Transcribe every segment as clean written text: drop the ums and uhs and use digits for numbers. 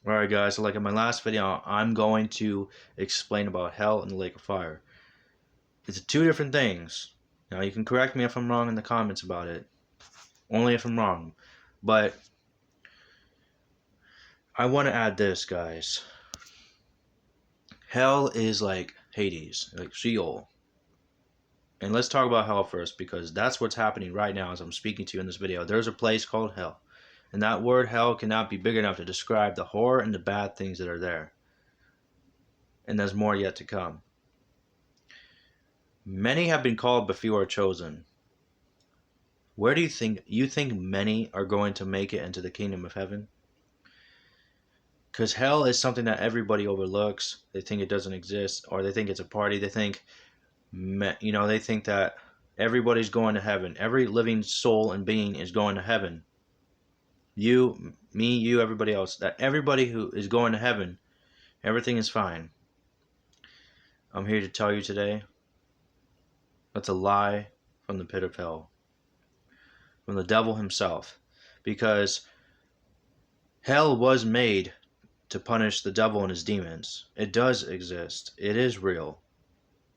Alright guys, so like in my last video, I'm going to explain about hell and the lake of fire. It's two different things. Now you can correct me if I'm wrong in the comments about it. Only if I'm wrong. But I want to add this, guys. Hell is like Hades, like Sheol. And let's talk about hell first, because that's what's happening right now as I'm speaking to you in this video. There's a place called hell. And that word hell cannot be big enough to describe the horror and the bad things that are there. And there's more yet to come. Many have been called, but few are chosen. Where do you think many are going to make it into the kingdom of heaven? Because hell is something that everybody overlooks. They think it doesn't exist, or they think it's a party. They think, they think that everybody's going to heaven. Every living soul and being is going to heaven. You, me, you, everybody else. That everybody who is going to heaven, everything is fine. I'm here to tell you today, that's a lie from the pit of hell. From the devil himself. Because hell was made to punish the devil and his demons. It does exist. It is real.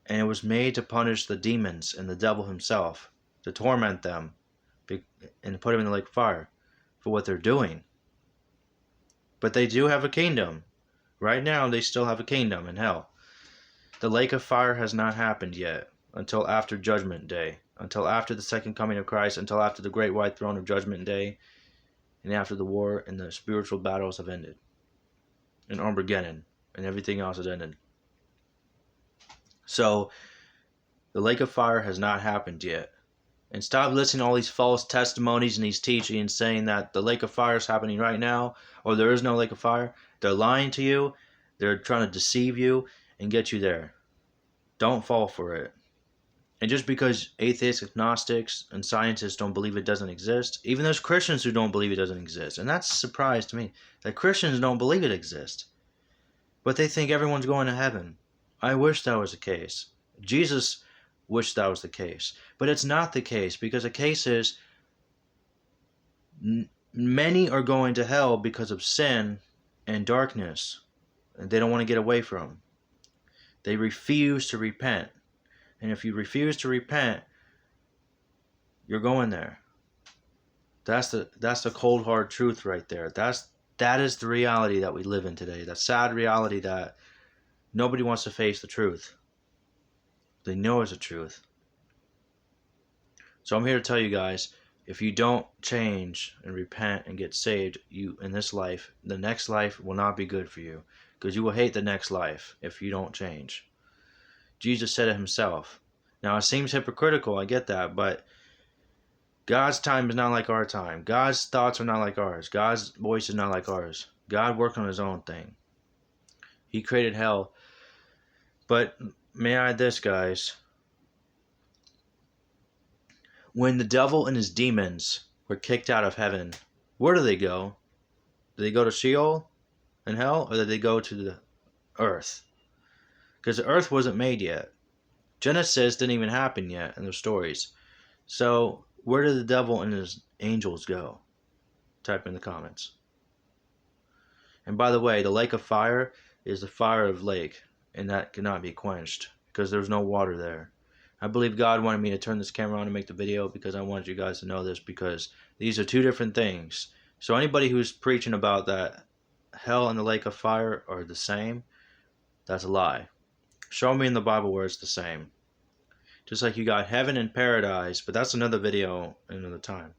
And it was made to punish the demons and the devil himself, to torment them and put them in the lake of fire for what they're doing. But they do have a kingdom. Right now they still have a kingdom in hell. The lake of fire has not happened yet until after Judgment Day, until after the second coming of Christ, until after the great white throne of Judgment Day, and after the war and the spiritual battles have ended, and Armageddon and everything else has ended. So the lake of fire has not happened yet. And stop listening to all these false testimonies and these teachings saying that the lake of fire is happening right now, or there is no lake of fire. They're lying to you. They're trying to deceive you and get you there. Don't fall for it. And just because atheists, agnostics, and scientists don't believe it doesn't exist, even there's Christians who don't believe it doesn't exist. And that's a surprise to me, that Christians don't believe it exists. But they think everyone's going to heaven. I wish that was the case. Jesus wished that was the case. But it's not the case, because the case is many are going to hell because of sin and darkness. And they don't want to get away from. They refuse to repent. And if you refuse to repent, you're going there. That's the cold hard truth right there. That is the reality that we live in today. That sad reality that nobody wants to face the truth. They know it's the truth. So I'm here to tell you guys, if you don't change and repent and get saved, you in this life, the next life will not be good for you, because you will hate the next life if you don't change. Jesus said it himself. Now it seems hypocritical, I get that, but God's time is not like our time. God's thoughts are not like ours. God's voice is not like ours. God worked on his own thing. He created hell. But may I add this, guys. When the devil and his demons were kicked out of heaven, where do they go? Do they go to Sheol and hell, or did they go to the earth? Because the earth wasn't made yet. Genesis didn't even happen yet in the stories. So where did the devil and his angels go? Type in the comments. And by the way, the lake of fire is the fire of lake, and that cannot be quenched because there's no water there. I believe God wanted me to turn this camera on and make the video because I wanted you guys to know this, because these are two different things. So anybody who's preaching about that hell and the lake of fire are the same, that's a lie. Show me in the Bible where it's the same. Just like you got heaven and paradise, but that's another video another time.